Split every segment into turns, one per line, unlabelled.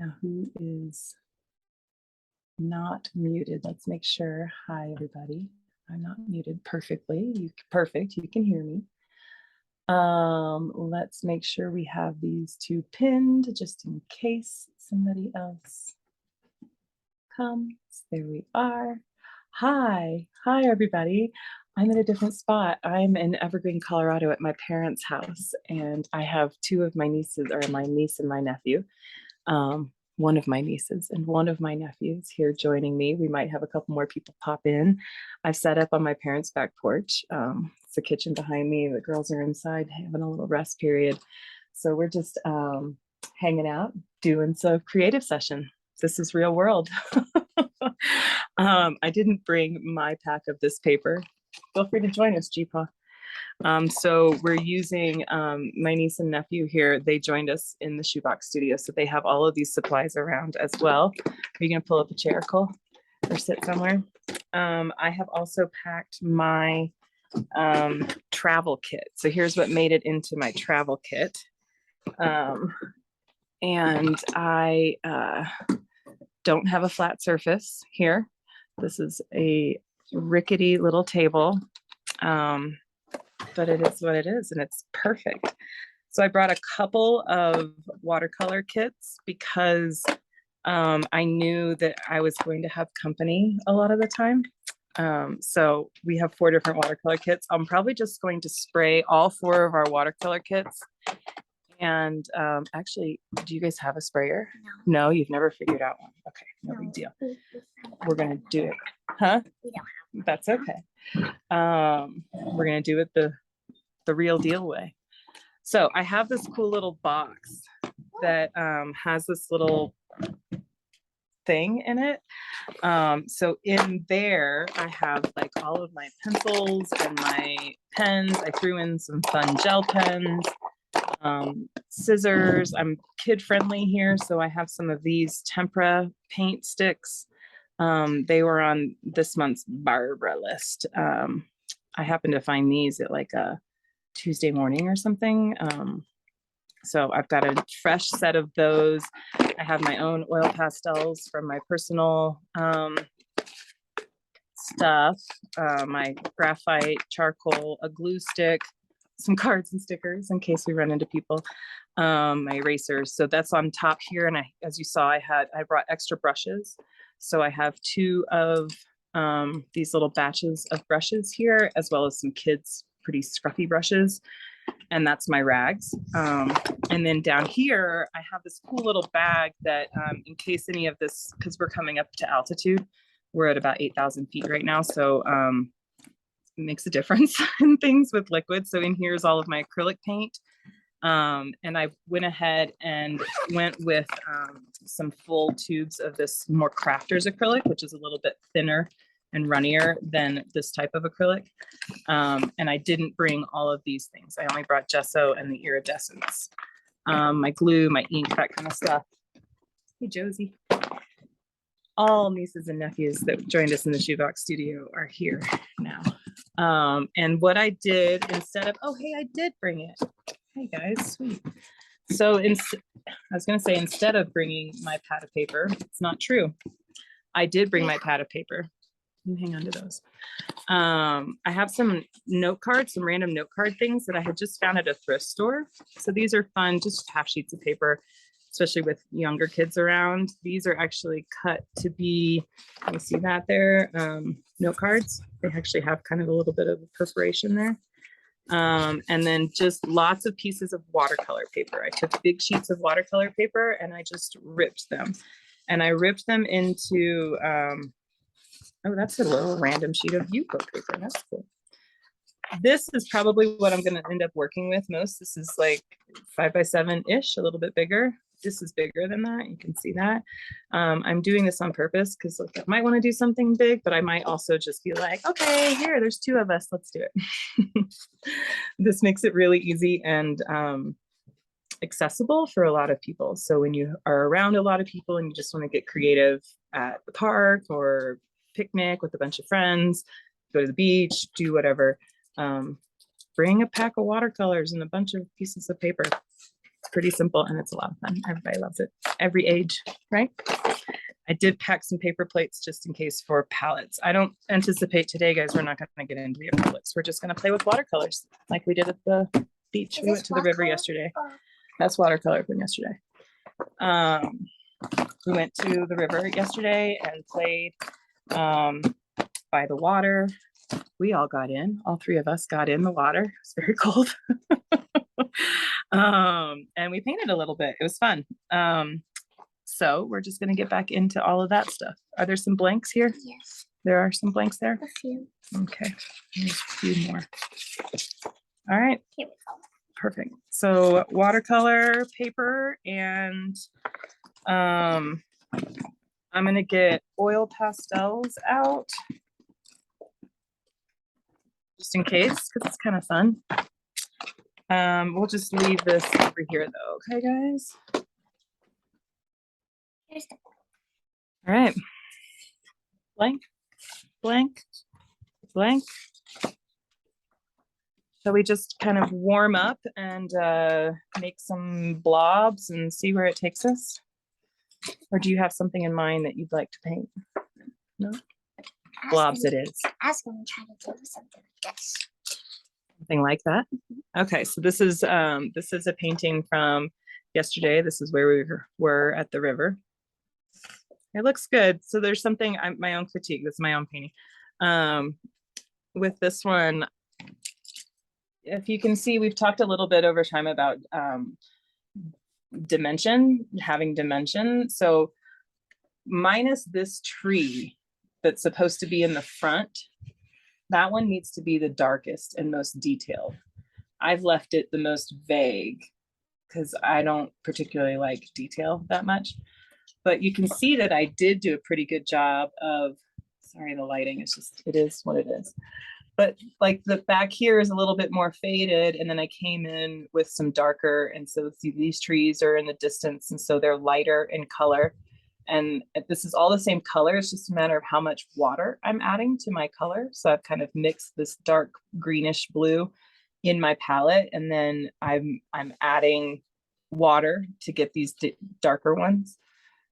Now, who is not muted? Let's make sure. Hi, everybody. I'm not muted perfectly. Perfect. You can hear me. Let's make sure we have these two pinned just in case somebody else comes. There we are. Hi, everybody. I'm in a different spot. I'm in Evergreen, Colorado at my parents' house, and I have two of my nieces, or my niece and my nephew. One of my nieces and one of my nephews here joining me. We might have a couple more people pop in. I've set up on my parents' back porch. It's the kitchen behind me. The girls are inside having a little rest period. So we're just hanging out, doing some creative session. This is real world. I didn't bring my pack of this paper. Feel free to join us, G-Paw. So we're using my niece and nephew here. They joined us in the shoebox studio, so they have all of these supplies around as well. Are you gonna pull up a chair, Cole, or sit somewhere? I have also packed my travel kit. So here's what made it into my travel kit. And I don't have a flat surface here. This is a rickety little table. But it is what it is, and it's perfect. So I brought a couple of watercolor kits because I knew that I was going to have company a lot of the time. So we have 4 different watercolor kits. I'm probably just going to spray all 4 of our watercolor kits. And actually, do you guys have a sprayer? No, you've never figured out one. Okay, no big deal. We're gonna do it. Huh? That's okay. We're gonna do it the real deal way. So I have this cool little box that has this little thing in it. So in there, I have like all of my pencils and my pens. I threw in some fun gel pens, scissors. I'm kid friendly here, so I have some of these tempera paint sticks. They were on this month's Barbara list. I happened to find these at like a Tuesday morning or something. So I've got a fresh set of those. I have my own oil pastels from my personal stuff, my graphite, charcoal, a glue stick, some cards and stickers in case we run into people, my erasers. So that's on top here. And as you saw, I brought extra brushes. So I have 2 of these little batches of brushes here, as well as some kids' pretty scruffy brushes. And that's my rags. And then down here, I have this cool little bag that in case any of this, because we're coming up to altitude, we're at about 8,000 feet right now. So it makes a difference in things with liquid. So in here is all of my acrylic paint. And I went ahead and went with some full tubes of this more crafters acrylic, which is a little bit thinner and runnier than this type of acrylic. And I didn't bring all of these things. I only brought gesso and the iridescence, my glue, my ink, that kind of stuff. Hey, Josie. All nieces and nephews that joined us in the shoebox studio are here now. And what I did instead of, oh, hey, I did bring it. Hey guys, sweet. So I was gonna say, instead of bringing my pad of paper, it's not true. I did bring my pad of paper. You hang on to those. I have some note cards, some random note card things that I had just found at a thrift store. So these are fun, just half sheets of paper, especially with younger kids around. These are actually cut to be, you see that there, note cards. They actually have kind of a little bit of a perforation there. And then just lots of pieces of watercolor paper. I took big sheets of watercolor paper and I just ripped them. And I ripped them into, oh, that's a little random sheet of Yuko paper. That's cool. This is probably what I'm going to end up working with most. This is like 5x7-ish, a little bit bigger. This is bigger than that. You can see that. I'm doing this on purpose because like, I might want to do something big, but I might also just be like, okay, here, there's 2 of us. Let's do it. This makes it really easy and accessible for a lot of people. So when you are around a lot of people and you just want to get creative at the park or picnic with a bunch of friends, go to the beach, do whatever, bring a pack of watercolors and a bunch of pieces of paper. pretty simple and it's a lot of fun. Everybody loves it. Every age, right? I did pack some paper plates just in case for palettes. I don't anticipate today, guys, we're not going to get into the acrylics. We're just going to play with watercolors like we did at the beach. We went to the river yesterday. That's watercolor from yesterday. We went to the river yesterday and played by the water. We all got in. All three of us got in the water. It's very cold. And we painted a little bit. It was fun. So we're just going to get back into all of that stuff. Are there some blanks here?
Yes.
There are some blanks there?
A few.
Okay. There's a few more. All right.
Here we go.
Perfect. So watercolor paper and I'm going to get oil pastels out just in case because it's kind of fun. We'll just leave this over here though. Okay, guys?
Here's the
All right. Blank, blank, blank. Shall we just kind of warm up and make some blobs and see where it takes us? Or do you have something in mind that you'd like to paint? No? Blobs it is.
I was going to try to do something like this.
Something like that? Okay, so this is a painting from yesterday. This is where we were at the river. It looks good. So there's something, my own critique, this is my own painting. With this one, if you can see, we've talked a little bit over time about dimension, having dimension. So minus this tree that's supposed to be in the front, that one needs to be the darkest and most detailed. I've left it the most vague because I don't particularly like detail that much. But you can see that I did do a pretty good job of, sorry, the lighting is just, it is what it is. But like the back here is a little bit more faded. And then I came in with some darker. And so see, these trees are in the distance. And so they're lighter in color. And this is all the same color. It's just a matter of how much water I'm adding to my color. So I've kind of mixed this dark greenish blue in my palette. And then I'm adding water to get these darker ones.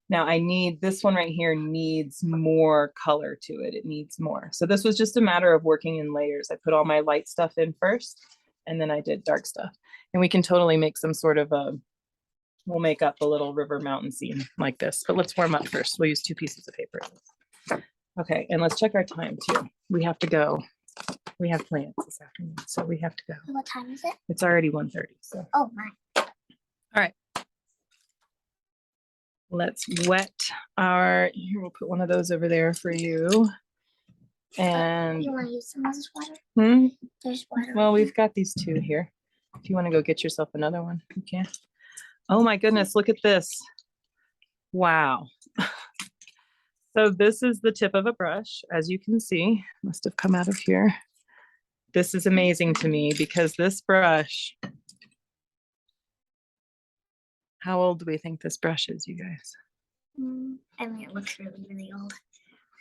Now I need, this one right here needs more color to it. It needs more. So this was just a matter of working in layers. I put all my light stuff in first, and then I did dark stuff. And we can totally make some sort of a, we'll make up a little river mountain scene like this, but let's warm up first. We'll use 2 pieces of paper. Okay, and let's check our time too. We have to go. We have plans this afternoon, so we have to go.
What time is it?
It's already 1:30, so.
Oh my.
All right. Let's wet our, here, we'll put one of those over there for you. And
You want to use some of this water? There's water.
well, we've got these 2 here. If you want to go get yourself another one, you can. Oh my goodness, look at this. Wow. So this is the tip of a brush, as you can see, must have come out of here. This is amazing to me because this brush, how old do we think this brush is, you guys?
I mean, it looks really, really old.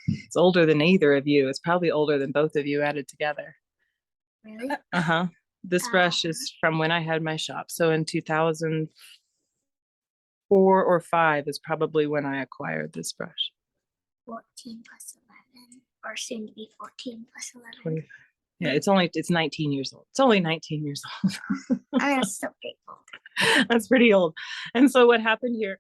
It's older than either of you. It's probably older than both of you added together.
Really?
Uh-huh. This brush is from when I had my shop. So in 2004 or 5 is probably when I acquired this brush.
14 plus 11, or soon to be 14 plus 11.
20. Yeah, it's 19 years old. It's only 19 years old.
I mean, it's still pretty old.
That's pretty old. And so what happened here,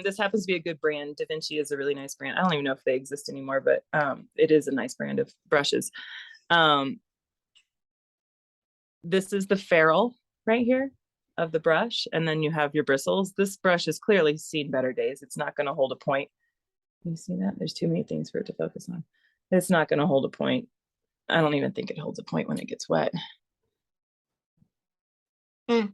this happens to be a good brand. Da Vinci is a really nice brand. I don't even know if they exist anymore, but it is a nice brand of brushes. This is the ferrule right here of the brush. And then you have your bristles. This brush has clearly seen better days. It's not going to hold a point. You see that? There's too many things for it to focus on. It's not going to hold a point. I don't even think it holds a point when it gets wet. No,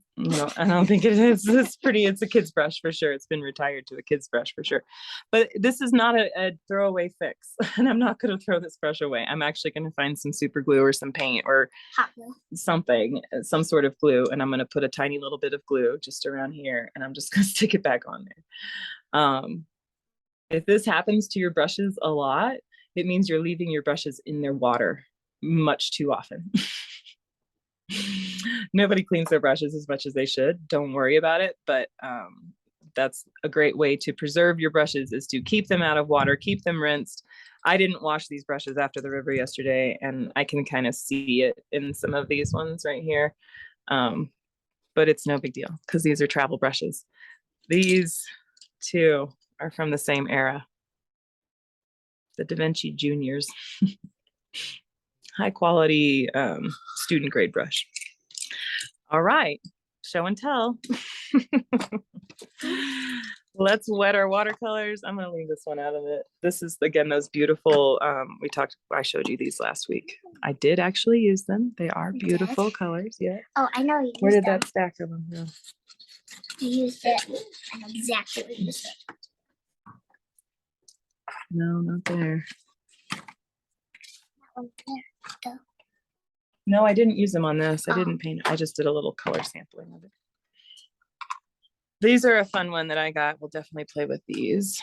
I don't think it is. It's a kid's brush for sure. It's been retired to a kid's brush for sure. But this is not a throwaway fix. And I'm not going to throw this brush away. I'm actually going to find some super glue or some paint or
hot glue,
something, some sort of glue. And I'm going to put a tiny little bit of glue just around here. And I'm just going to stick it back on there. If this happens to your brushes a lot, it means you're leaving your brushes in their water much too often. Nobody cleans their brushes as much as they should. Don't worry about it. But that's a great way to preserve your brushes, is to keep them out of water, keep them rinsed. I didn't wash these brushes after the river yesterday, and I can kind of see it in some of these ones right here. But it's no big deal because these are travel brushes. These two are from the same era. The Da Vinci Juniors. High quality student grade brush. All right, show and tell. Let's wet our watercolors. I'm gonna leave this one out of it. This is, again, those beautiful, I showed you these last week. I did actually use them. They are beautiful colors, yeah.
Oh, I know you used
Where did
them.
that stack of them go?
You used it. I know exactly what you used it.
No, not there.
That one there.
No, I didn't use them on this. I didn't paint it. I just did a little color sampling of it. These are a fun one that I got. We'll definitely play with these.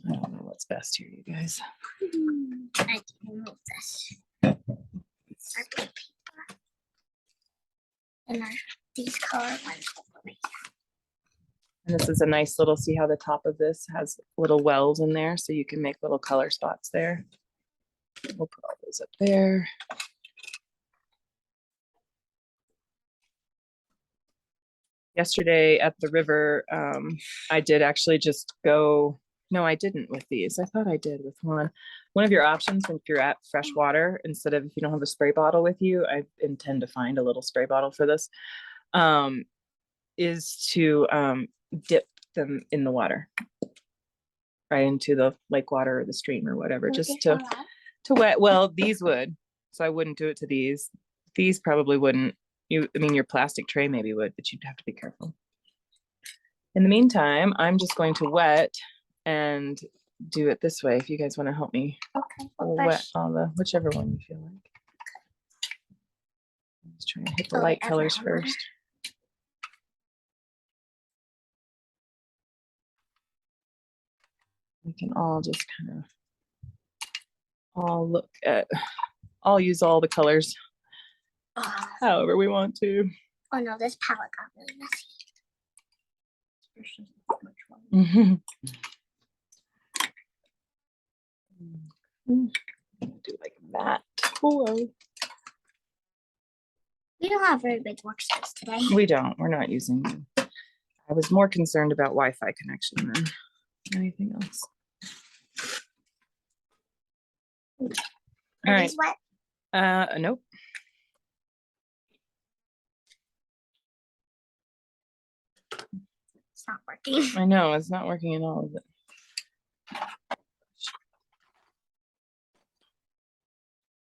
I don't know what's best here, you guys.
I can remove this. Our paper. And these color ones over here.
And this is a nice little, see how the top of this has little wells in there, so you can make little color spots there. We'll put all those up there. Yesterday at the river, I did actually just go, no, I didn't with these. I thought I did with one. One of your options when you're at freshwater, instead of, if you don't have a spray bottle with you, I intend to find a little spray bottle for this, is to dip them in the water, right into the lake water or the stream or whatever, just to wet. Well, these would, so I wouldn't do it to these. These probably wouldn't. I mean, your plastic tray maybe would, but you'd have to be careful. In the meantime, I'm just going to wet and do it this way. If you guys want to help me wet all the, whichever one you feel like. Let's try and hit the light colors first. We can all just kind of all look at, I'll use all the colors however we want to.
Oh no, this palette got really messy.
Do like that. Cool.
We don't have very big workspace today.
We don't. We're not using them. I was more concerned about Wi-Fi connection than anything else. All right.
Wet?
Nope.
It's not working.
I know it's not working at all, is it?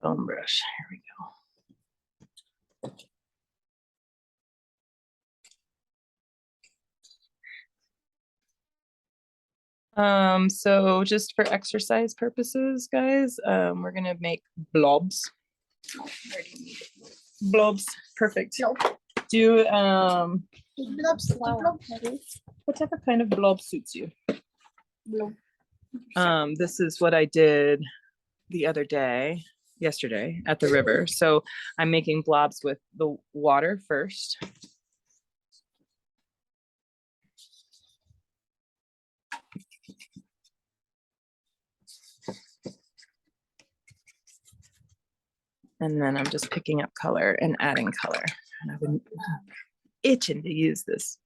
Foam brush. Here we go. So just for exercise purposes, guys, we're gonna make blobs. Blobs, perfect. Do
Blobs,
whatever kind of blob suits you. This is what I did the other day, yesterday at the river. So I'm making blobs with the water first. And then I'm just picking up color and adding color. And I've been itching to use this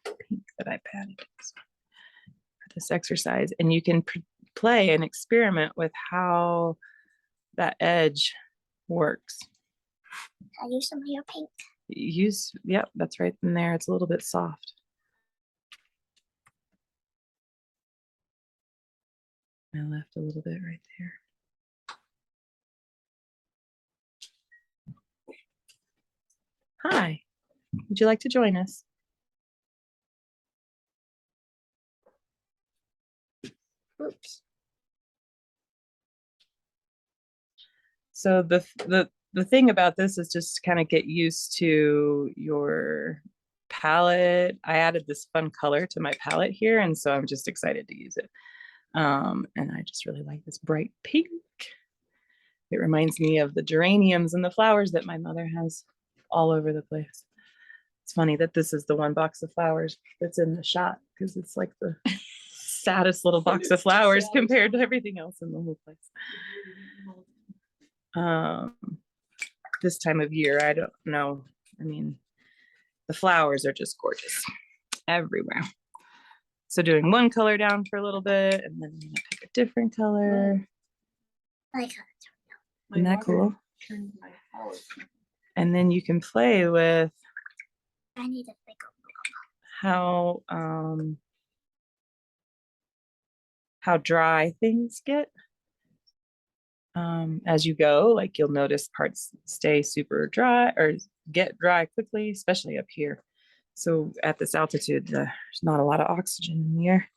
pink that I padded for this exercise. And you can play and experiment with how that edge works.
I use some of your pink.
Use, yep, that's right in there. It's a little bit soft. I left a little bit right there. Hi, would you like to join us?
Oops.
So the thing about this is just kind of get used to your palette. I added this fun color to my palette here, and so I'm just excited to use it. And I just really like this bright pink. It reminds me of the geraniums and the flowers that my mother has all over the place. It's funny that this is the one box of flowers that's in the shot because it's like the saddest little box of flowers compared to everything else in the whole place. This time of year, I don't know. I mean, the flowers are just gorgeous everywhere. So doing one color down for a little bit and then I'm gonna pick a different color.
Like
Isn't that cool? And then you can play with
I need a bigger
how dry things get as you go. Like you'll notice parts stay super dry or get dry quickly, especially up here. So at this altitude, there's not a lot of oxygen in the air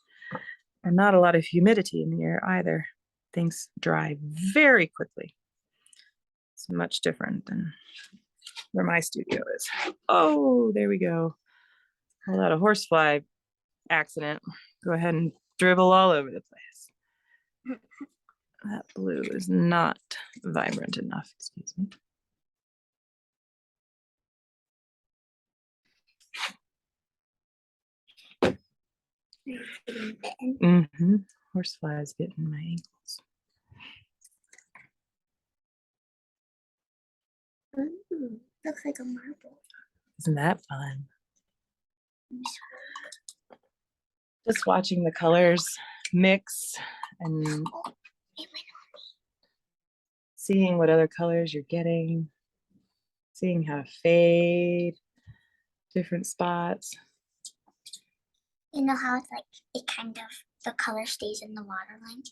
and not a lot of humidity in the air either. Things dry very quickly. It's much different than where my studio is. Oh, there we go. Call that a horsefly accident. Go ahead and dribble all over the place. That blue is not vibrant enough, excuse me. Horsefly is getting my ankles.
Ooh, looks like a marble.
Isn't that fun? Just watching the colors mix and seeing what other colors you're getting, seeing how to fade different spots.
You know how it's like it kind of the color stays in the water line.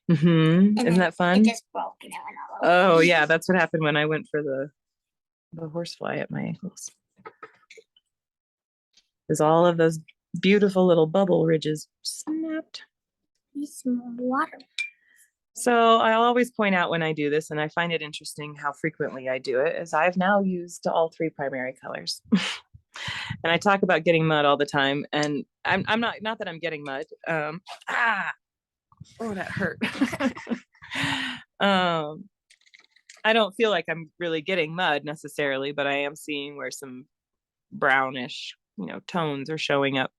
Isn't that fun?
It just broke and it went all over.
Oh yeah, that's what happened when I went for the horsefly at my ankles. There's all of those beautiful little bubble ridges snapped.
These water.
So I'll always point out when I do this, and I find it interesting how frequently I do it, is I've now used all three primary colors. And I talk about getting mud all the time, and I'm not that I'm getting mud. Oh, that hurt. I don't feel like I'm really getting mud necessarily, but I am seeing where some brownish, tones are showing up.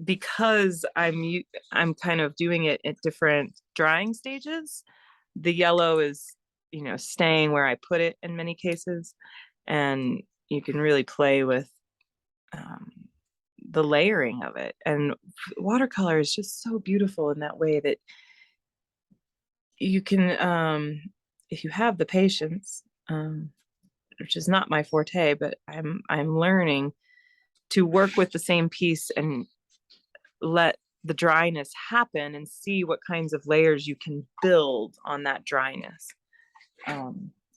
Because I'm kind of doing it at different drying stages. The yellow is, staying where I put it in many cases, and you can really play with the layering of it. And watercolor is just so beautiful in that way that you can, if you have the patience, which is not my forte, but I'm learning to work with the same piece and let the dryness happen and see what kinds of layers you can build on that dryness.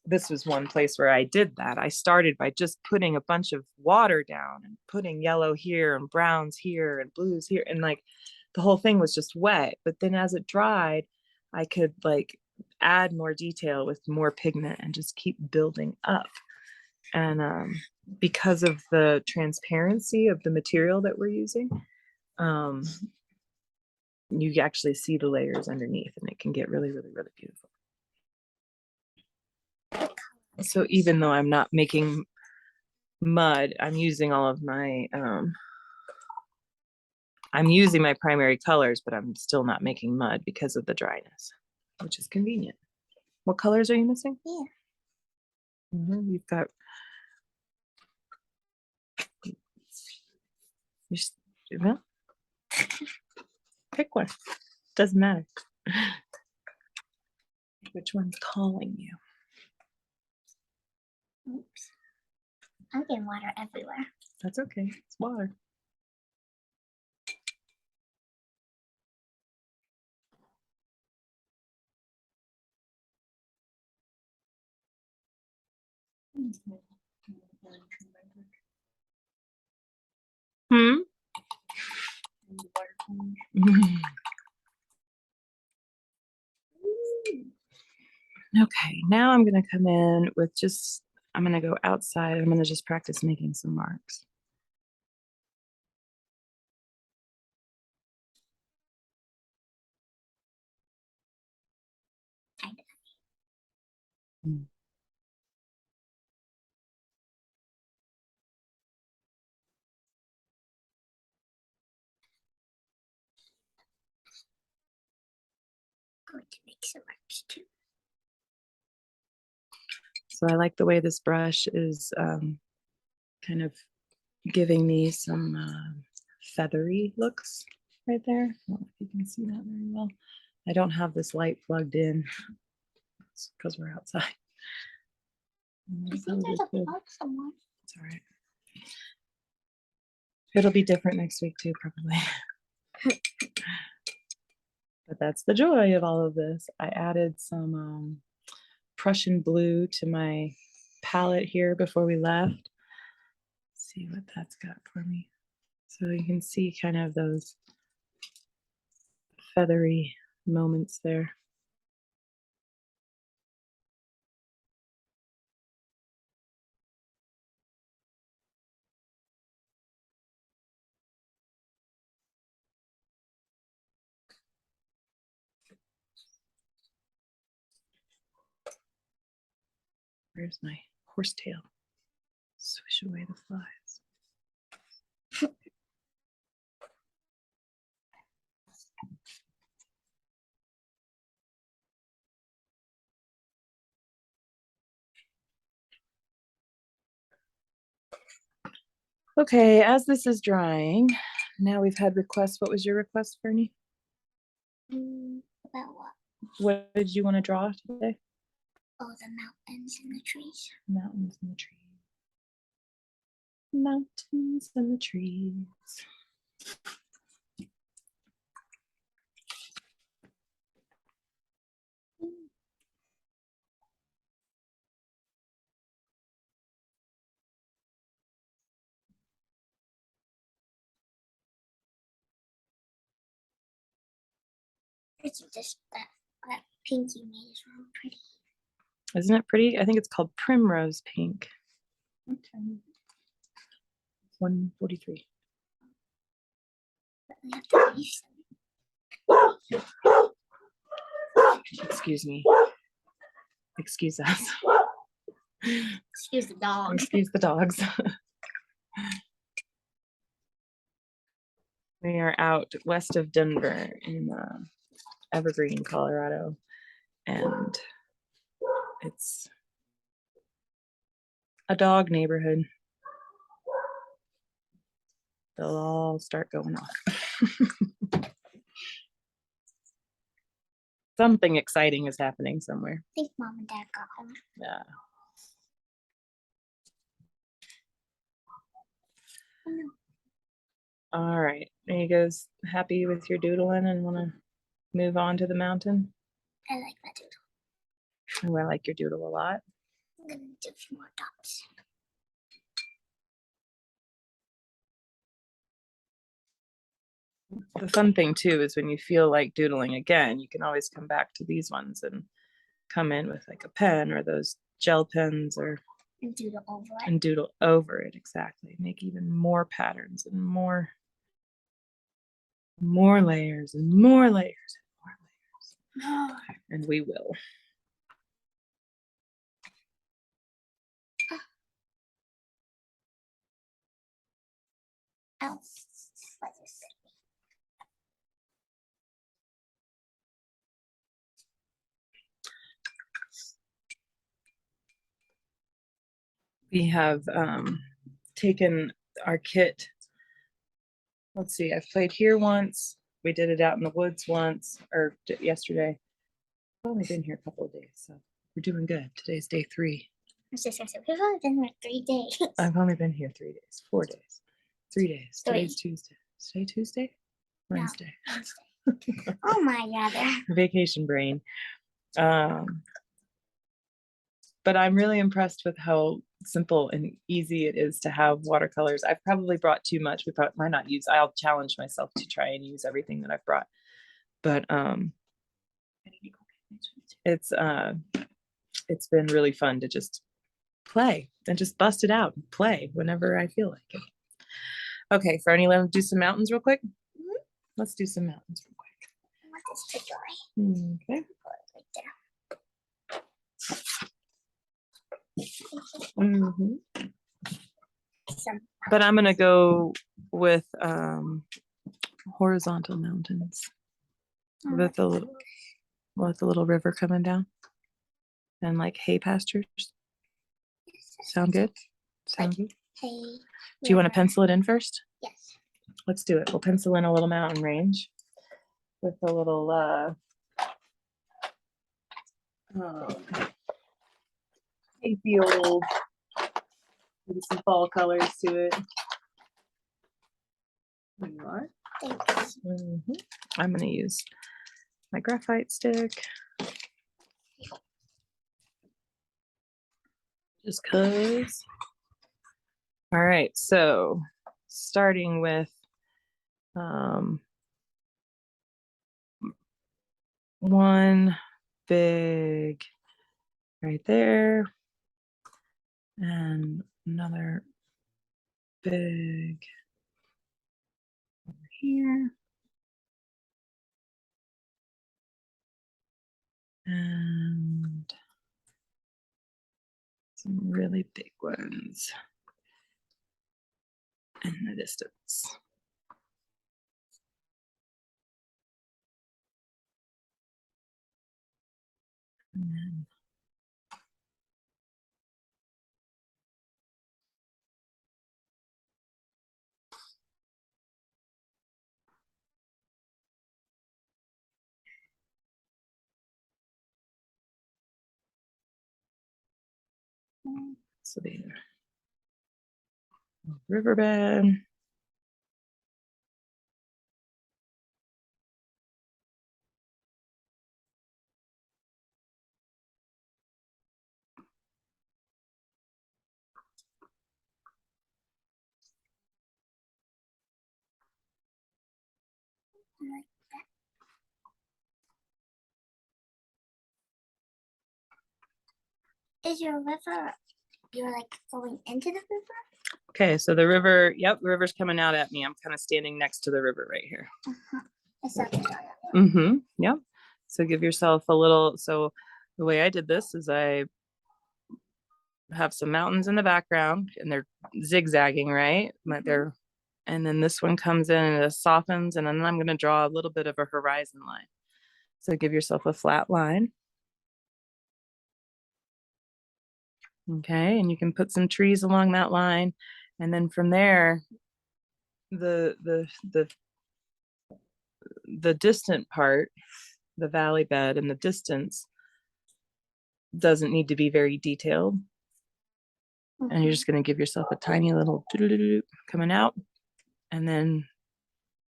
This was one place where I did that. I started by just putting a bunch of water down and putting yellow here and browns here and blues here. And like the whole thing was just wet. But then as it dried, I could like add more detail with more pigment and just keep building up. And because of the transparency of the material that we're using, you actually see the layers underneath, and it can get really, really, really beautiful. So even though I'm not making mud, I'm using all of my, I'm using my primary colors, but I'm still not making mud because of the dryness, which is convenient. What colors are you missing?
Yeah.
You've got, well, pick one. Doesn't matter. Which one's calling you?
Oops. I'm getting water everywhere.
That's okay. It's water. Okay, now I'm gonna come in with I'm gonna go outside. I'm gonna just practice making some marks.
Kind
Mm.
Going to make some marks too.
So I like the way this brush is kind of giving me some feathery looks right there. I don't know if you can see that very well. I don't have this light plugged in because we're outside.
I think there's a plug somewhere.
It's all right. It'll be different next week too, probably. But that's the joy of all of this. I added some Prussian blue to my palette here before we left. Let's see what that's got for me. So you can see kind of those feathery moments there. Where's my horsetail? Swish away the flies. Okay, as this is drying, now we've had requests. What was your request, Fernie?
About what?
What did you want to draw today?
Oh, the mountains and the trees.
Mountains and the trees. Mountains and the trees.
It's just that pink you made is really pretty.
Isn't it pretty? I think it's called primrose pink.
Okay.
143.
But we have to leave some.
Excuse me. Excuse us.
Excuse the dog.
Excuse the dogs. We are out west of Denver in Evergreen, Colorado, and it's a dog neighborhood. They'll all start going off. Something exciting is happening somewhere.
I think Mom and Dad got home.
Yeah.
Oh, no.
All right. Are you guys happy with your doodling and want to move on to the mountain?
I like that doodle.
Oh, I like your doodle a lot.
I'm gonna do a few more dots.
The fun thing too is when you feel like doodling again, you can always come back to these ones and come in with like a pen or those gel pens or
And doodle over it.
and doodle over it. Exactly. Make even more patterns and more layers and more layers and more layers. And we will.
Oh, what is it?
We have taken our kit. Let's see, I've played here once. We did it out in the woods once, or yesterday. I've only been here a couple of days, so we're doing good. Today's day 3.
I was just gonna say, we've only been here 3 days.
I've only been here 3 days, 4 days, 3 days.
Three.
Today's Tuesday. Is today Tuesday?
No,
Wednesday.
Wednesday. Oh my god.
Vacation brain. But I'm really impressed with how simple and easy it is to have watercolors. I've probably brought too much. We probably might not use. I'll challenge myself to try and use everything that I've brought. But it's been really fun to just play and just bust it out and play whenever I feel like it. Okay, Fernie, let me do some mountains real quick.
Mhm.
Let's do some mountains real quick.
I want this to dry.
Okay.
Put it right there.
Mhm.
Some
But I'm gonna go with horizontal mountains with a little river coming down and like hay pastures. Sound good? Sound good?
hay.
Do you want to
river.
pencil it in first?
Yes.
Let's do it. We'll pencil in a little mountain range with a little hayfield, maybe some fall colors to it. There you are.
Thanks.
I'm gonna use my graphite stick. Just cause. All right, so starting with one big right there and another big over here and some really big ones in the distance. And then this will be a riverbed.
Is your river? You're like going into the river.
Okay, so the river, yep, the river's coming out at me. I'm kind of standing next to the river right here.
It's not the
Mm-hmm. Yep. So give yourself a little. So the way I did this is I have some mountains in the background and they're zigzagging, right? But they're, and then this one comes in and it softens, and then I'm going to draw a little bit of a horizon line. So give yourself a flat line. Okay, and you can put some trees along that line, and then from there, the distant part, the valley bed in the distance, doesn't need to be very detailed. And you're just going to give yourself a tiny little coming out, and then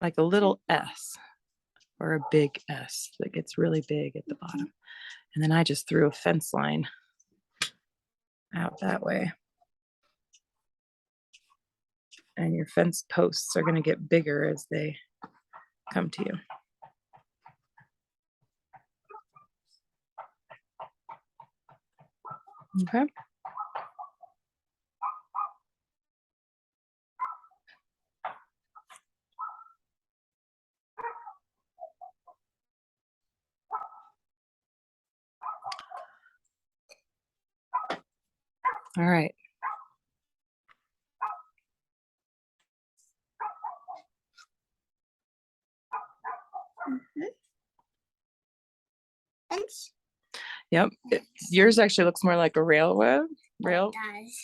like a little S or a big S that gets really big at the bottom. And then I just threw a fence line out that way. And your fence posts are going to get bigger as they come to you. Okay. All right.
Fence.
Yep. Yours actually looks more like a railroad. Rail.
It does.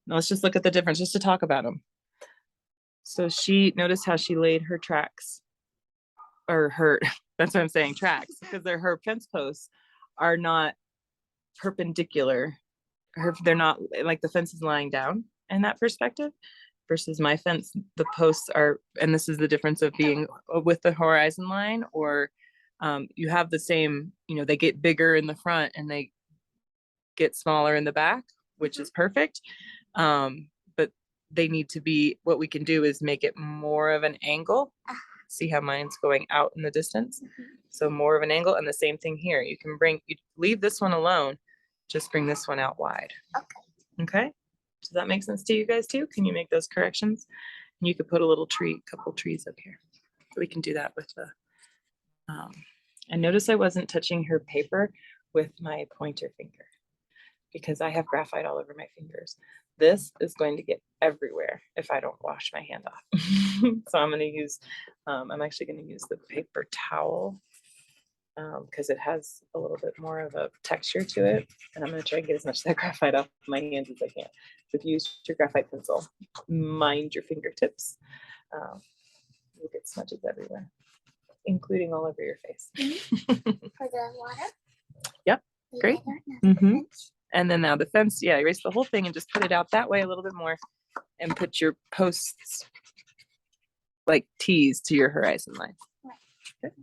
Now let's just look at the difference just to talk about them. So notice how she laid her tracks, or her, that's what I'm saying, tracks, because her fence posts are not perpendicular. They're not like the fence is lying down in that perspective versus my fence. The posts are, and this is the difference of being with the horizon line, or you have the same, they get bigger in the front and they get smaller in the back, which is perfect. But they need to be, what we can do is make it more of an angle. See how mine's going out in the distance? So more of an angle, and the same thing here. You leave this one alone, just bring this one out wide. Okay. Does that make sense to you guys too? Can you make those corrections? And you could put a couple trees up here. We can do that with the, and notice I wasn't touching her paper with my pointer finger. because I have graphite all over my fingers. This is going to get everywhere if I don't wash my hand off. So I'm going to use, I'm actually going to use the paper towel because it has a little bit more of a texture to it. And I'm going to try and get as much of that graphite off my hands as I can. So if you use your graphite pencil, mind your fingertips. You'll get smudges everywhere, including all over your face.
For the water?
Yep,
The
great.
other, not the
Mhm.
fence?
And then now the fence, yeah, erase the whole thing and just put it out that way a little bit more and put your posts like T's to your horizon line. Okay.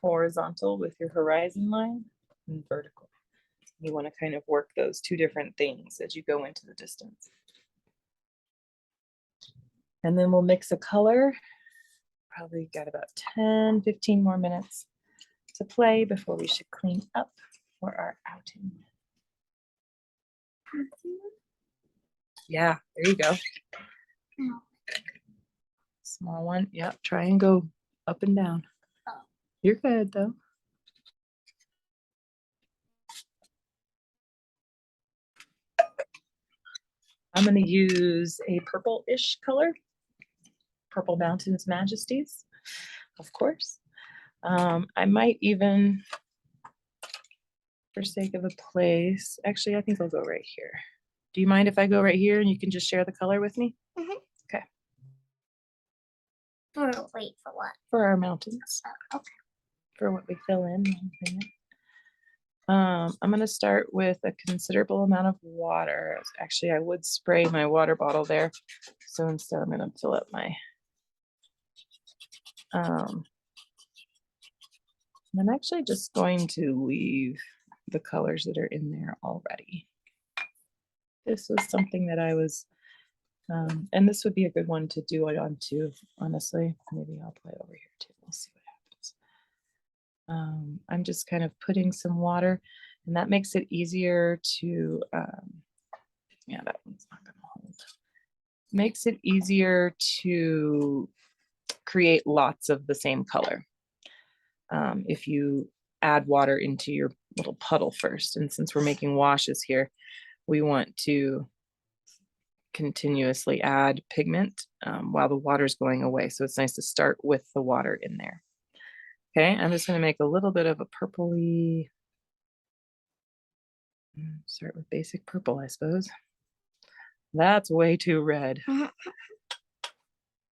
Horizontal with your horizon line and vertical. You want to kind of work those two different things as you go into the distance. And then we'll mix a color. Probably got about 10, 15 more minutes to play before we should clean up for our outing. Yeah, there you go.
No.
Small one. Yep. Try and go up and down.
Oh.
You're good though. I'm going to use a purple-ish color. Purple Mountains Majesties, of course. I might even, for sake of a place, actually, I think I'll go right here. Do you mind if I go right here and you can just share the color with me?
Mhm.
Okay.
Wait, for what?
For our mountains,
Okay.
for what we fill in. I'm going to start with a considerable amount of water. Actually, I would spray my water bottle there. So instead, I'm going to fill up my, I'm actually just going to leave the colors that are in there already. This was something that I was, and this would be a good one to do it on too, honestly. Maybe I'll play over here too. We'll see what happens. I'm just kind of putting some water, and that makes it easier to, yeah, that one's not gonna hold. Makes it easier to create lots of the same color. If you add water into your little puddle first, and since we're making washes here, we want to continuously add pigment while the water's going away. So it's nice to start with the water in there. Okay, I'm just going to make a little bit of a purpley. Start with basic purple, I suppose. That's way too red.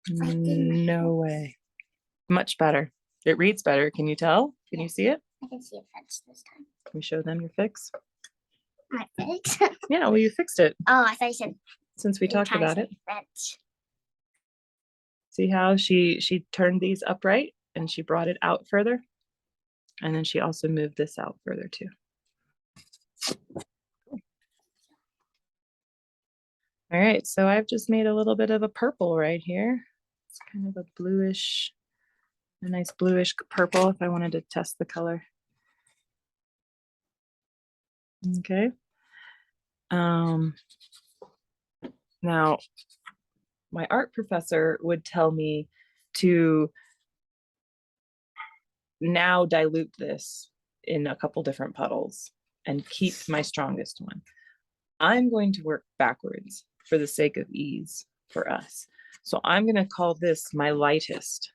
No way. Much better. It reads better. Can you tell? Can you see it?
I can see a fence this time.
Can we show them your fix?
My fence?
Yeah, well, you fixed it
Oh, I thought you said.
since we talked about it.
Fence.
See how she turned these upright and she brought it out further? And then she also moved this out further too. All right, so I've just made a little bit of a purple right here. It's kind of a bluish, a nice bluish purple if I wanted to test the color. Okay. Now, my art professor would tell me to now dilute this in a couple different puddles and keep my strongest one. I'm going to work backwards for the sake of ease for us. So I'm going to call this my lightest,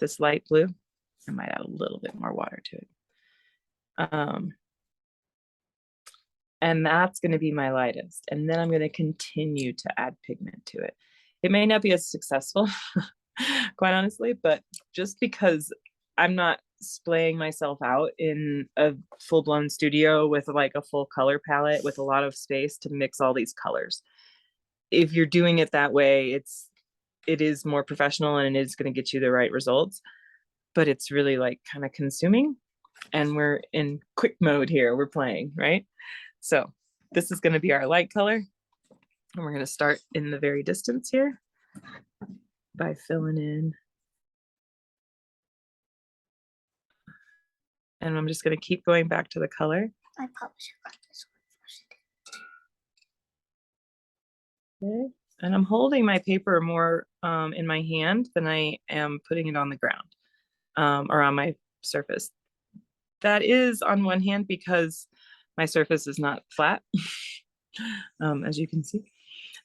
this light blue. I might add a little bit more water to it. And that's going to be my lightest. And then I'm going to continue to add pigment to it. It may not be as successful, quite honestly, but just because I'm not splaying myself out in a full-blown studio with like a full color palette with a lot of space to mix all these colors. If you're doing it that way, it is more professional and it is going to get you the right results, but it's really like kind of consuming, and we're in quick mode here. We're playing, right? So this is going to be our light color, and we're going to start in the very distance here by filling in. And I'm just going to keep going back to the color.
I probably should write this one.
Okay. And I'm holding my paper more in my hand than I am putting it on the ground or on my surface. That is on one hand because My surface is not flat, as you can see.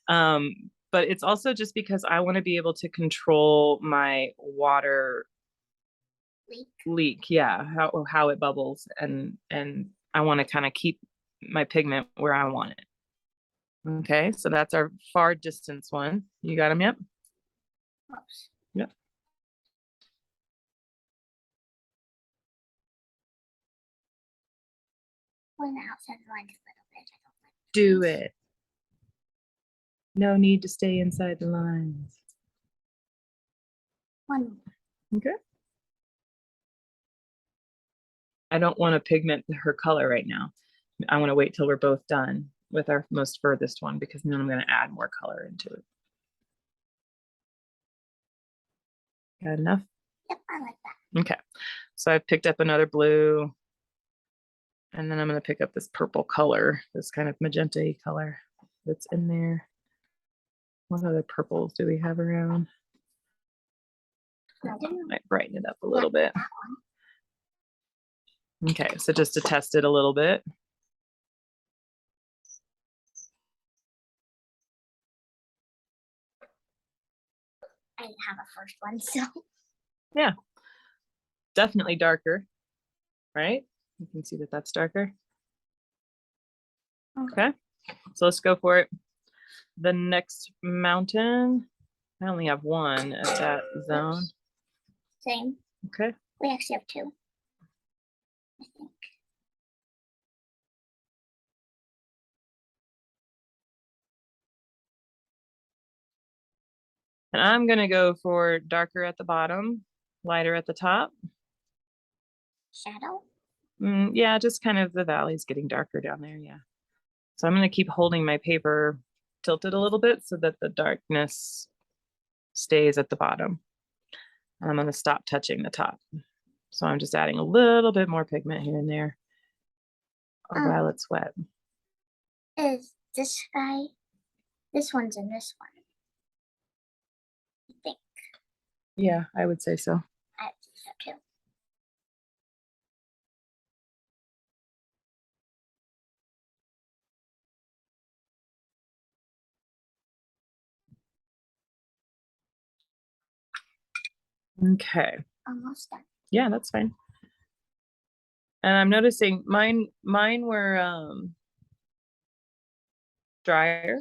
But it's also just because I want to be able to control my water leak. Yeah, how it bubbles, and I want to kind of keep my pigment where I want it. Okay, so that's our far distance one. You got them yet? Yep.
Going outside the lines a little bit. I don't like
Do it. No need to stay inside the lines.
one.
Okay. I don't want to pigment her color right now. I want to wait till we're both done with our most furthest one, because then I'm going to add more color into it. Got enough?
Yep, I like that.
Okay. So I've picked up another blue, and then I'm going to pick up this purple color, this kind of magenta-y color that's in there. What other purples do we have around? Might brighten it up a little bit. Okay, so just to test it a little bit.
I didn't have a first one, so.
Yeah, definitely darker, right? You can see that that's darker. Okay, so let's go for it. The next mountain, I only have one at that zone.
Same.
Okay.
We actually have two, I think.
And I'm gonna go for darker at the bottom, lighter at the top.
Shadow?
Yeah, just kind of the valley's getting darker down there, yeah. So I'm gonna keep holding my paper tilted a little bit so that the darkness stays at the bottom. And I'm gonna stop touching the top. So I'm just adding a little bit more pigment here and there while it's wet.
Is this guy, this one's in this one, I think.
Yeah, I would say so.
I think so too.
Okay.
Almost done.
Yeah, that's fine. And I'm noticing mine were drier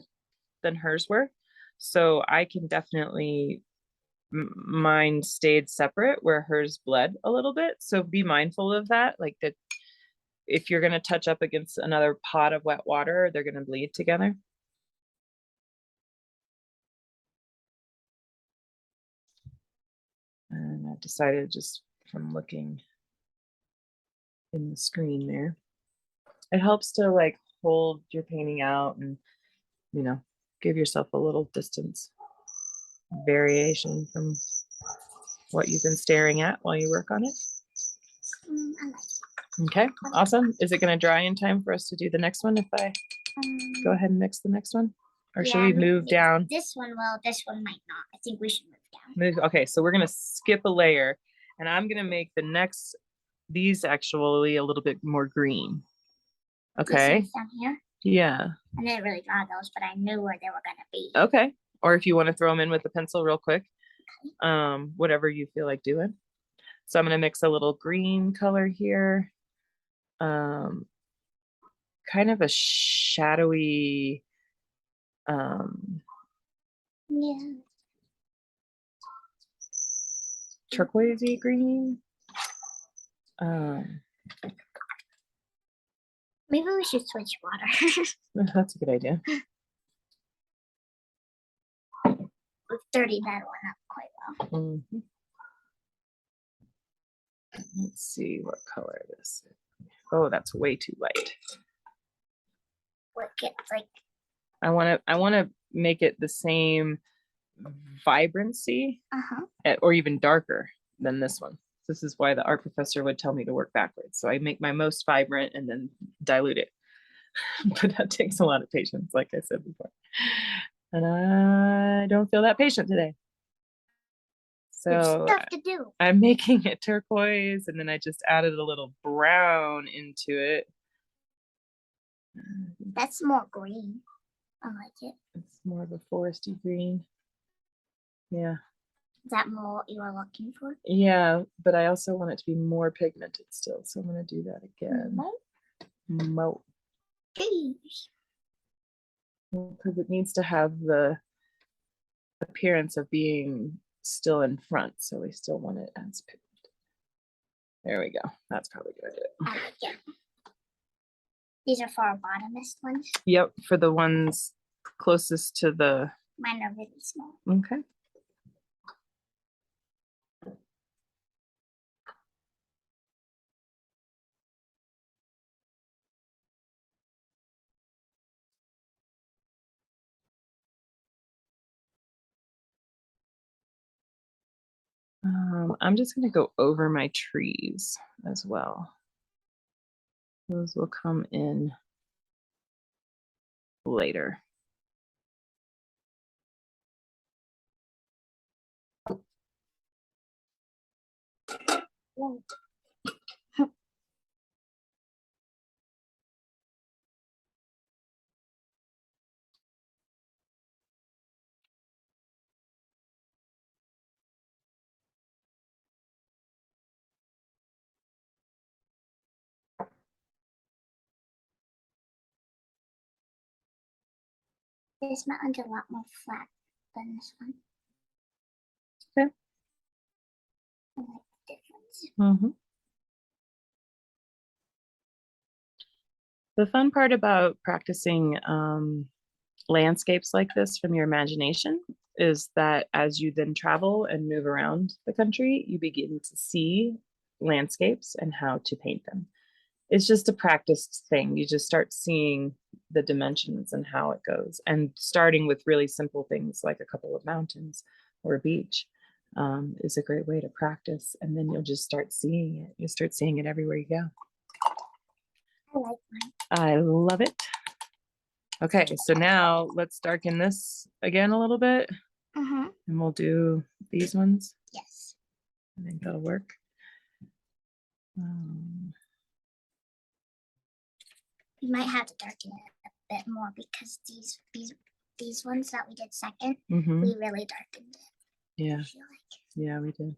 than hers were. So I can definitely, mine stayed separate where hers bled a little bit. So be mindful of that. Like that, if you're going to touch up against another pot of wet water, they're going to bleed together. And I've decided, just from looking in the screen there, it helps to like hold your painting out and, you know, give yourself a little distance variation from what you've been staring at while you work on it.
I like it.
Okay, awesome. Is it going to dry in time for us to do the next one if I go ahead and mix the next one? Or should we move down?
This one will, this one might not. I think we should move down.
Okay, so we're going to skip a layer, and I'm going to make the next, these actually a little bit more green. Okay.
Down here.
Yeah.
I didn't really draw those, but I knew where they were going to be.
Okay. Or if you want to throw them in with the pencil real quick, whatever you feel like doing. So I'm going to mix a little green color here. Kind of a shadowy,
yeah,
turquoisey green.
Maybe we should switch water.
That's a good idea.
We've dirtied that one up quite well.
Mm-hmm. Let's see what color this is. Oh, that's way too light.
What gets like,
I want to make it the same vibrancy, or even darker than this one. This is why the art professor would tell me to work backwards. So I make my most vibrant and then dilute it. But that takes a lot of patience, like I said before. And I don't feel that patient today. So
stuff to do.
I'm making it turquoise, and then I just added a little brown into it.
That's more green. I like it.
It's more of a foresty green. Yeah.
Is that more what you were looking for?
Yeah, but I also want it to be more pigmented still. So I'm going to do that again. Mo.
Geez.
Because it needs to have the appearance of being still in front. So we still want it as pigmented. There we go. That's probably good.
I like it. These are for our bottomest ones.
Yep, for the ones closest to the.
Mine are really small.
Okay. I'm just going to go over my trees as well. Those will come in later.
This mountain's a lot more flat than this one.
Okay.
I like the difference.
Mm-hmm. The fun part about practicing landscapes like this from your imagination is that as you then travel and move around the country, you begin to see landscapes and how to paint them. It's just a practiced thing. You just start seeing the dimensions and how it goes, and starting with really simple things like a couple of mountains or a beach is a great way to practice. And then you'll just start seeing it. You start seeing it everywhere you go.
I like mine.
I love it. Okay, so now let's darken this again a little bit, and we'll do these ones.
Yes.
I think that'll work.
We might have to darken it a bit more because these ones that we did 2nd, we really darkened it.
Yeah.
I feel like.
Yeah, we did.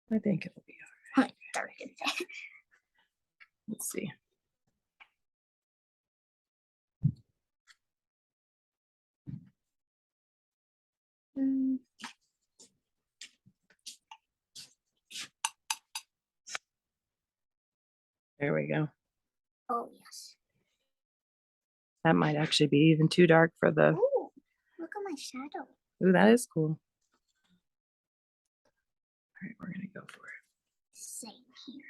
I think it'll be all right.
Darkened it.
Let's see. There we go.
Oh yes.
That might actually be even too dark for the.
Oh, look at my shadow.
Ooh, that is cool. All right, we're gonna go for it.
Same here.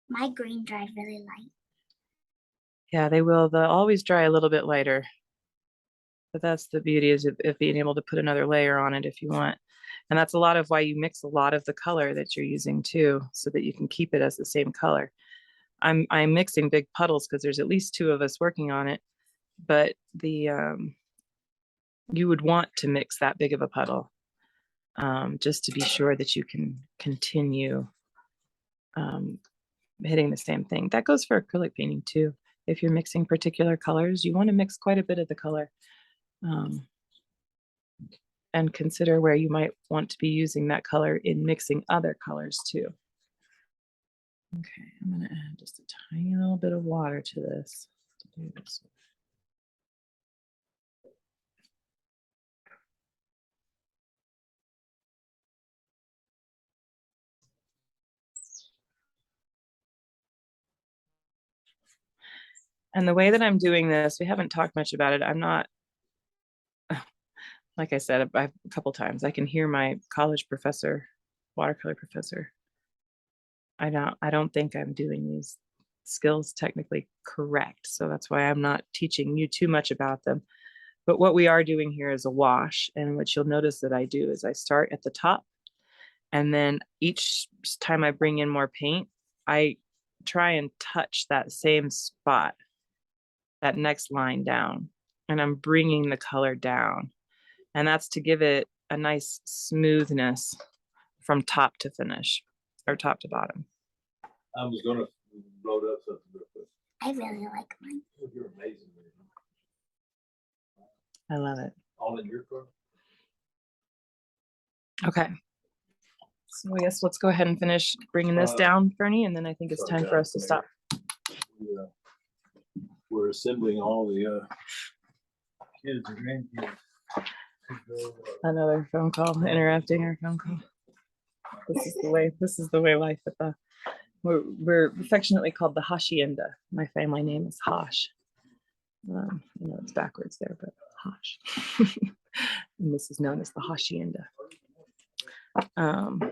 My green dried really light.
Yeah, they will. They'll always dry a little bit lighter. But that's the beauty is of being able to put another layer on it if you want. And that's a lot of why you mix a lot of the color that you're using too, so that you can keep it as the same color. I'm mixing big puddles because there's at least 2 of us working on it, but the you would want to mix that big of a puddle just to be sure that you can continue hitting the same thing. That goes for acrylic painting too. If you're mixing particular colors, you want to mix quite a bit of the color. And consider where you might want to be using that color in mixing other colors too. Okay, I'm gonna add just a tiny little bit of water to this. To do this. And the way that I'm doing this, we haven't talked much about it. I'm not, like I said a couple times, I can hear my college professor, watercolor professor. I don't think I'm doing these skills technically correct. So that's why I'm not teaching you too much about them. But what we are doing here is a wash. And what you'll notice that I do is I start at the top. And then each time I bring in more paint, I try and touch that same spot, that next line down. And I'm bringing the color down. And that's to give it a nice smoothness from top to finish, or top to bottom.
I was gonna blow it up something real quick.
I really like mine.
You're amazing.
I love it.
All in your car?
Okay. So I guess let's go ahead and finish bringing this down, Bernie, and then I think it's time for us to stop.
Yeah. We're assembling all the kids and grandkids.
Another phone call, interrupting our phone call. This is the way life at the, we're affectionately called the hacienda. My family name is Hosh. It's backwards there, but Hosh. And this is known as the hacienda. The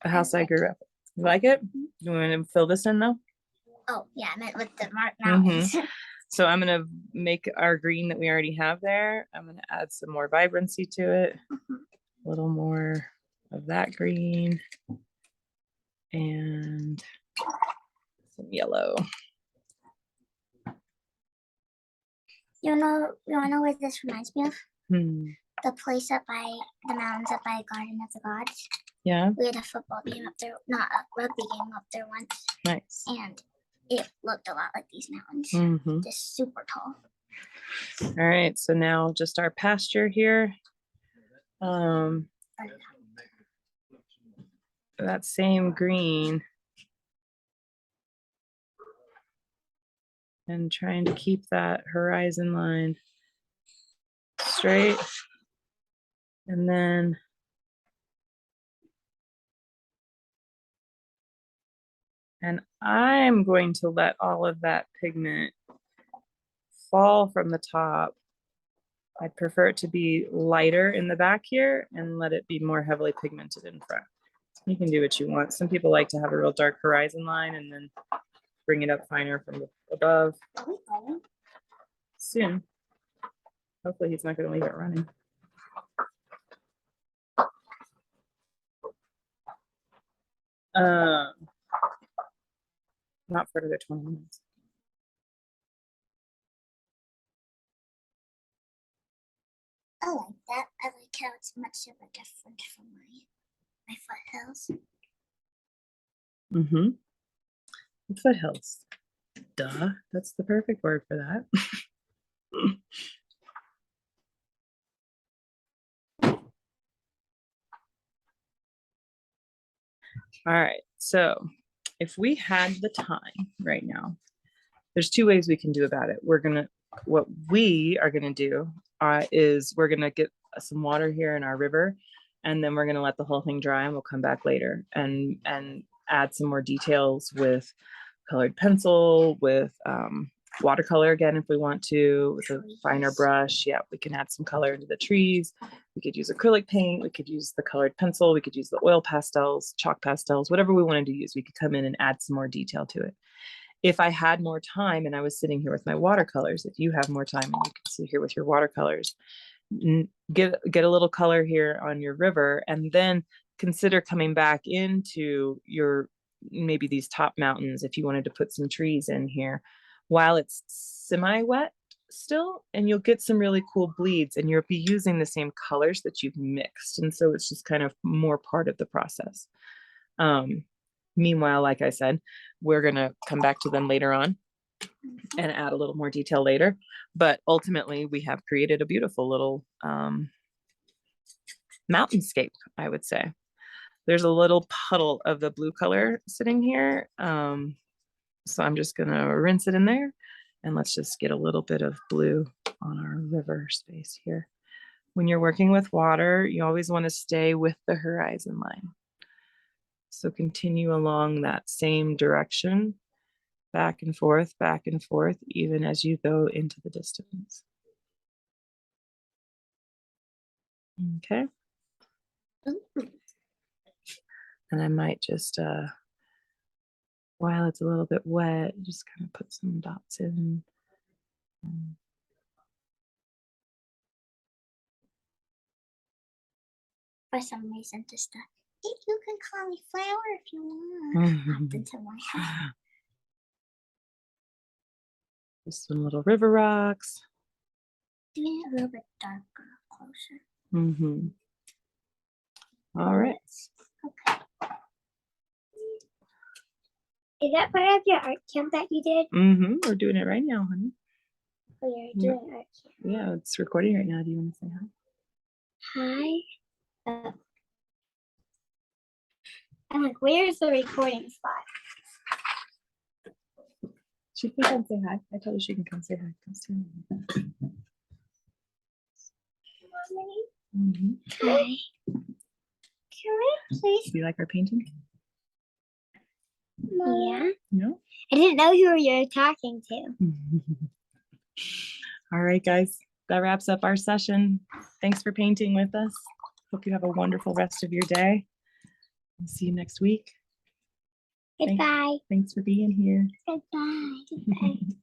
house I grew up in. You like it? You want to fill this in though?
Oh yeah, I meant with the mountains.
So I'm gonna make our green that we already have there. I'm gonna add some more vibrancy to it. A little more of that green and some yellow.
You wanna know what this reminds me of?
The
place up by the mountains up by Garden of the Gods.
Yeah.
We had a football game up there, not a rugby game up there once.
Nice.
And it looked a lot like these mountains. Just super tall.
All right, so now just our pasture here. That same green. And trying to keep that horizon line straight. And then I'm going to let all of that pigment fall from the top. I'd prefer it to be lighter in the back here and let it be more heavily pigmented in front. You can do what you want. Some people like to have a real dark horizon line and then bring it up finer from above. Soon. Hopefully he's not going to leave it running. Not for another 20 minutes.
I like that. I like how it's much of a different from my foothills.
Foothills. Duh. That's the perfect word for that. All right. So if we had the time right now, there's two ways we can do about it. What we are gonna do is we're gonna get some water here in our river, and then we're gonna let the whole thing dry, and we'll come back later and add some more details with colored pencil, with watercolor again if we want to, with a finer brush. Yeah, we can add some color into the trees. We could use acrylic paint, we could use the colored pencil, we could use the oil pastels, chalk pastels, whatever we wanted to use. We could come in and add some more detail to it. If I had more time and I was sitting here with my watercolors, if you have more time and you can sit here with your watercolors, get a little color here on your river, and then consider coming back into your, maybe these top mountains if you wanted to put some trees in here while it's semi-wet still, and you'll get some really cool bleeds, and you'll be using the same colors that you've mixed, and so it's just kind of more part of the process. Meanwhile, like I said, we're gonna come back to them later on and add a little more detail later, but ultimately we have created a beautiful little mountainscape, I would say. There's a little puddle of the blue color sitting here, so I'm just gonna rinse it in there, and let's just get a little bit of blue on our river space here. When you're working with water, you always want to stay with the horizon line. So continue along that same direction, back and forth, even as you go into the distance. Okay. And I might just, while it's a little bit wet, just kind of put some dots in.
For some reason, just you can call me Flower if you want. Popped into my head.
Just some little river rocks.
Doing it a little bit darker, closer.
Mm-hmm. All right.
Okay. Is that part of your art camp that you did?
Mm-hmm. We're doing it right now, honey.
Oh, you're
Yeah.
doing art camp.
Yeah, it's recording right now. Do you want to say hi?
Hi. I'm like, where's the recording spot?
She can come say hi. I told her she can come say hi. Come say hi. Mm-hmm.
Hi. Can I please?
Do you like our painting?
Yeah.
No?
I didn't know who you were talking to.
All right, guys. That wraps up our session. Thanks for painting with us. Hope you have a wonderful rest of your day. We'll see you next week.
Goodbye.
Thanks for being here.
Goodbye. Goodbye.